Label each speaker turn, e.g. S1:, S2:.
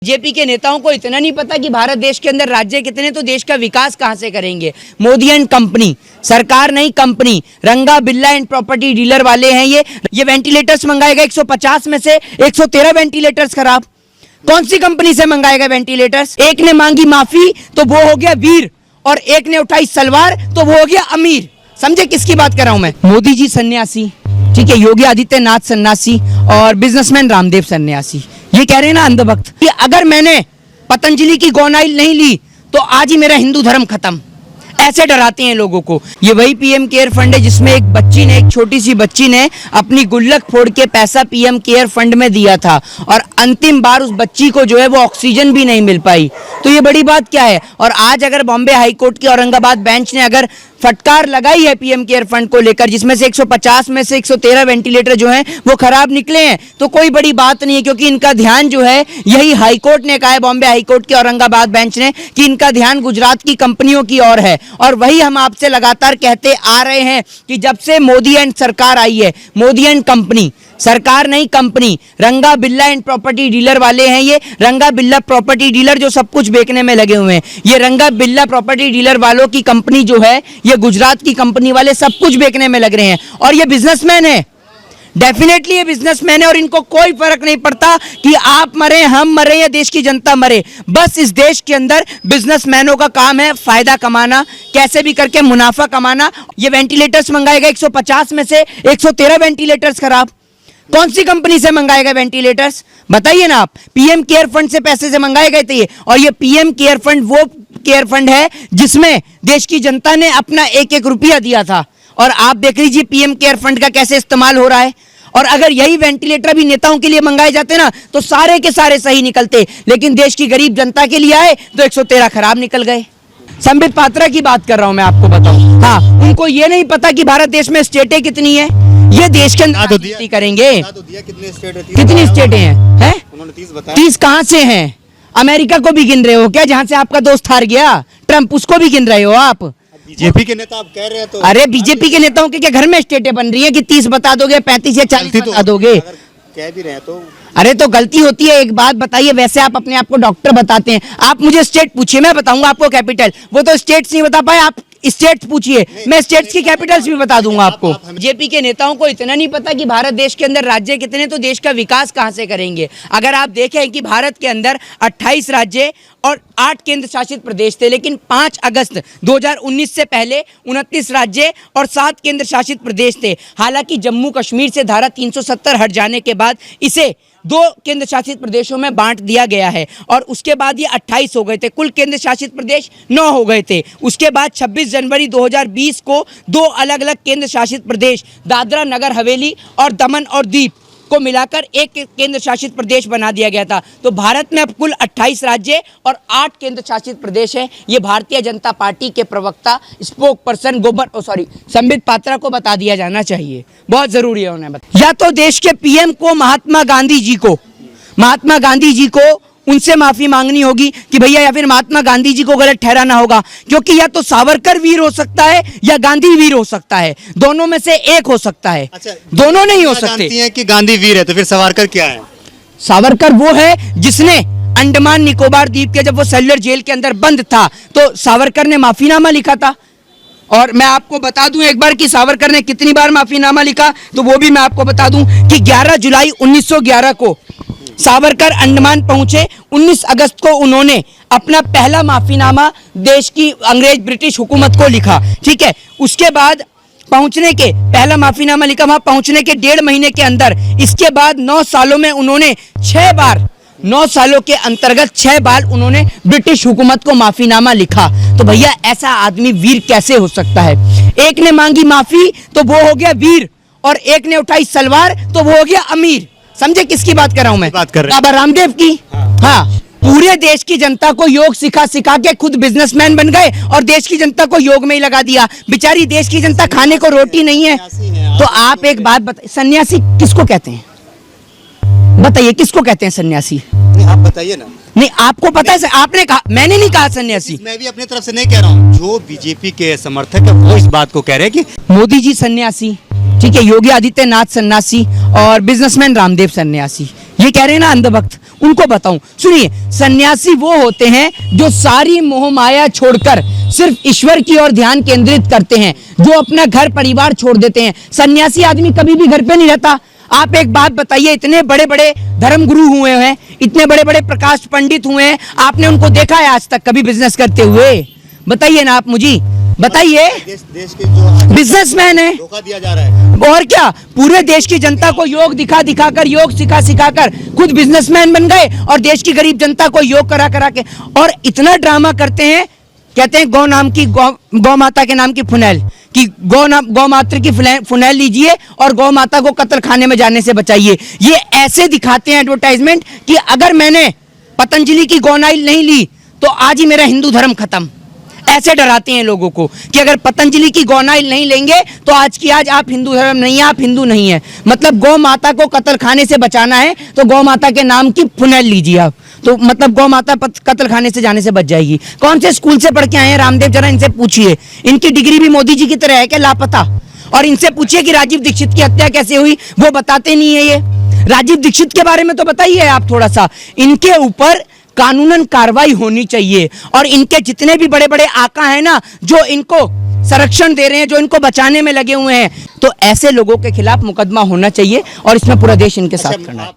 S1: BJP के नेताओं को इतना नहीं पता कि भारत देश के अंदर राज्य कितने, तो देश का विकास कहां से करेंगे। मोदी एंड कंपनी, सरकार नहीं कंपनी, रंगा बिल्ला एंड प्रॉपर्टी डीलर वाले हैं ये वेंटिलेटर्स मंगाएगा 150 में से 113 वेंटिलेटर्स खराब। कौन सी कंपनी से मंगाएगा वेंटिलेटर्स? एक ने मांगी माफी तो वो हो गया वीर, और एक ने उठाई सलवार तो वो हो गया अमीर। समझे किसकी बात कर रहा हूं मैं? मोदी जी सन्यासी, ठीक है, योगी आदित्यनाथ सन्यासी और बिजनेसमैन रामदेव सन्यासी। ये कह रहे हैं ना अंधभक्त कि अगर मैंने पतंजलि की गोनाइल नहीं ली तो आज ही मेरा हिंदू धर्म खत्म। ऐसे डराते हैं लोगों को। ये वही पीएम केयर फंड है जिसमें एक छोटी सी बच्ची ने अपनी गुल्लक फोड़ के पैसा पीएम केयर फंड में दिया था, और अंतिम बार उस बच्ची को जो है वो ऑक्सीजन भी नहीं मिल पाई। तो ये बड़ी बात क्या है? और आज अगर बॉम्बे हाईकोर्ट की औरंगाबाद बेंच ने अगर फटकार लगाई है पीएम केयर फंड को लेकर, जिसमें से 150 में से 113 वेंटिलेटर जो हैं वो खराब निकले हैं, तो कोई बड़ी बात नहीं है, क्योंकि इनका ध्यान जो है, यही हाईकोर्ट ने कहा है, बॉम्बे हाईकोर्ट की औरंगाबाद बेंच ने, कि इनका ध्यान गुजरात की कंपनियों की ओर है। और वही हम आपसे लगातार कहते आ रहे हैं कि जब से मोदी एंड सरकार आई है, मोदी एंड कंपनी, सरकार नहीं कंपनी, रंगा बिल्ला एंड प्रॉपर्टी डीलर वाले हैं ये रंगा बिल्ला प्रॉपर्टी डीलर जो सब कुछ बेचने में लगे हुए हैं। ये रंगा बिल्ला प्रॉपर्टी डीलर वालों की कंपनी जो है, ये गुजरात की कंपनी वाले सब कुछ बेचने में लग रहे हैं, और ये बिजनेसमैन है, डेफिनेटली ये बिजनेसमैन है। और इनको कोई फर्क नहीं पड़ता कि आप मरे, हम मरे या देश की जनता मरे। बस इस देश के अंदर बिजनेसमैनों का काम है फायदा कमाना, कैसे भी करके मुनाफा कमाना। ये वेंटिलेटर्स मंगाएगा 150 में से 113 वेंटिलेटर्स खराब। कौन सी कंपनी से मंगाएगा वेंटिलेटर्स? बताइए ना आप। पीएम केयर फंड से पैसे से मंगाए गए थे ये, और ये पीएम केयर फंड वो केयर फंड है जिसमें देश की जनता ने अपना एक एक रुपया दिया था। और आप देख लीजिए पीएम केयर फंड का कैसे इस्तेमाल हो रहा है। और अगर यही वेंटिलेटर भी नेताओं के लिए मंगाए जाते ना तो सारे के सारे सही निकलते, लेकिन देश की गरीब जनता के लिए आए तो 113 खराब निकल गए। संबित पात्रा की बात कर रहा हूं मैं, आपको बताऊं। हाँ, उनको ये नहीं पता कि भारत देश में स्टेटें कितनी है। ये देश के अंदर राजनीति करेंगे। कितनी स्टेटें हैं? उन्होंने 30 बताया। 30 कहां से हैं? अमेरिका को भी गिन रहे हो क्या, जहां से आपका दोस्त हार गया ट्रंप, उसको भी गिन रहे हो आप?
S2: बीजेपी के नेता आप कह रहे हैं तो।
S1: अरे बीजेपी के नेताओं के क्या घर में स्टेटें बन रही है कि 30 बता दोगे, 35 या 40 बता दोगे?
S2: कह भी रहे हैं तो।
S1: अरे तो गलती होती है। एक बात बताइए, वैसे आप अपने आप को डॉक्टर बताते हैं, आप मुझे स्टेट पूछिए, मैं बताऊंगा आपको कैपिटल। वो तो स्टेट्स नहीं बता पाए, आप स्टेट्स पूछिए, मैं स्टेट्स की कैपिटल्स भी बता दूंगा आपको। बीजेपी के नेताओं को इतना नहीं पता कि भारत देश के अंदर राज्य कितने, तो देश का विकास कहां से करेंगे। अगर आप देखें कि भारत के अंदर 28 राज्य और 8 केंद्र शासित प्रदेश थे, लेकिन 5 अगस्त 2019 से पहले 29 राज्य और 7 केंद्र शासित प्रदेश थे। हालांकि जम्मू कश्मीर से धारा 370 हट जाने के बाद इसे 2 केंद्र शासित प्रदेशों में बांट दिया गया है, और उसके बाद ये 28 हो गए थे। कुल केंद्र शासित प्रदेश 9 हो गए थे। उसके बाद 26 जनवरी 2020 को 2 अलग अलग केंद्र शासित प्रदेश, दादरा नगर हवेली और दमन और दीव को मिलाकर एक केंद्र शासित प्रदेश बना दिया गया था। तो भारत में अब कुल 28 राज्य और 8 केंद्र शासित प्रदेश हैं। ये भारतीय जनता पार्टी के प्रवक्ता स्पोक पर्सन संबित पात्रा को बता दिया जाना चाहिए, बहुत जरूरी है उन्हें बता। या तो देश के पीएम को महात्मा गांधी जी को उनसे माफी मांगनी होगी कि भैया, या फिर महात्मा गांधी जी को गलत ठहराना होगा, क्योंकि या तो सावरकर वीर हो सकता है या गांधी वीर हो सकता है, दोनों में से एक हो सकता है। अच्छा, दोनों नहीं हो सकते।
S2: जानती हैं कि गांधी वीर है, तो फिर सावरकर क्या है?
S1: सावरकर वो है जिसने अंडमान निकोबार द्वीप के, जब वो सेलुलर जेल के अंदर बंद था, तो सावरकर ने माफीनामा लिखा था। और मैं आपको बता दूं एक बार कि सावरकर ने कितनी बार माफीनामा लिखा, तो वो भी मैं आपको बता दूं कि 11 जुलाई 1911 को सावरकर अंडमान पहुंचे। 19 अगस्त को उन्होंने अपना पहला माफीनामा देश की अंग्रेज ब्रिटिश हुकूमत को लिखा, ठीक है। उसके बाद पहुंचने के पहला माफीनामा लिखा, वहां पहुंचने के 1.5 महीने के अंदर, इसके बाद 9 सालों में उन्होंने 6 बार, 9 सालों के अंतर्गत 6 बार उन्होंने ब्रिटिश हुकूमत को माफीनामा लिखा। तो भैया, ऐसा आदमी वीर कैसे हो सकता है? एक ने मांगी माफी तो वो हो गया वीर, और एक ने उठाई सलवार तो वो हो गया अमीर। समझे किसकी बात कर रहा हूं मैं? बाबा रामदेव की। हाँ, पूरे देश की जनता को योग सिखा के खुद बिजनेसमैन बन गए, और देश की जनता को योग में ही लगा दिया। बेचारी देश की जनता खाने को रोटी नहीं है। तो आप एक बात बताइए, सन्यासी किसको कहते हैं? बताइए किसको कहते हैं सन्यासी?
S2: आप बताइए ना।
S1: नहीं, आपको पता है? आपने कहा, मैंने नहीं कहा सन्यासी।
S2: मैं भी अपनी तरफ से नहीं कह रहा हूँ, जो बीजेपी के समर्थक है वो इस बात को कह रहे हैं कि
S1: मोदी जी सन्यासी, ठीक है, योगी आदित्यनाथ सन्यासी और बिजनेसमैन रामदेव सन्यासी। ये कह रहे हैं ना अंधभक्त, उनको बताऊं। सुनिए, सन्यासी वो होते हैं जो सारी मोह माया छोड़कर सिर्फ ईश्वर की ओर ध्यान केंद्रित करते हैं, जो अपना घर परिवार छोड़ देते हैं। सन्यासी आदमी कभी भी घर पे नहीं रहता। आप एक बात बताइए, इतने बड़े बड़े धर्म गुरु हुए हैं, इतने बड़े बड़े प्रकाश पंडित हुए हैं, आपने उनको देखा है आज तक कभी बिजनेस करते हुए? बताइए ना आप मुझे, बताइए।
S2: देश के जो
S1: बिजनेसमैन है,
S2: धोखा दिया जा रहा है।
S1: और क्या, पूरे देश की जनता को योग दिखा दिखाकर, योग सिखाकर खुद बिजनेसमैन बन गए और देश की गरीब जनता को योग करा के, और इतना ड्रामा करते हैं। कहते हैं गौ माता के नाम की फुनैल, कि गौ मात्र की फुनैल लीजिए और गौ माता को कत्ल खाने में जाने से बचाइए। ये ऐसे दिखाते हैं एडवर्टाइजमेंट कि अगर मैंने पतंजलि की गौनाइल नहीं ली तो आज ही मेरा हिंदू धर्म खत्म। ऐसे डराते हैं लोगों को कि अगर पतंजलि की गौनाइल नहीं लेंगे तो आज की आज आप हिंदू धर्म नहीं है, आप हिंदू नहीं है। मतलब गौ माता को कत्ल खाने से बचाना है तो गौ माता के नाम की फुनैल लीजिए आप, तो मतलब गौ माता कत्ल खाने से जाने से बच जाएगी। कौन से स्कूल से पढ़ के आए हैं रामदेव, जरा इनसे पूछिए। इनकी डिग्री भी मोदी जी की तरह है क्या, लापता? और इनसे पूछिए कि राजीव दीक्षित की हत्या कैसे हुई, वो बताते नहीं है। ये राजीव दीक्षित के बारे में तो बताइए आप थोड़ा सा। इनके ऊपर कानूनन कार्रवाई होनी चाहिए, और इनके जितने भी बड़े बड़े आका हैं ना, जो इनको संरक्षण दे रहे हैं, जो इनको बचाने में लगे हुए हैं, तो ऐसे लोगों के खिलाफ मुकदमा होना चाहिए और इसमें पूरा देश इनके साथ खड़ा है।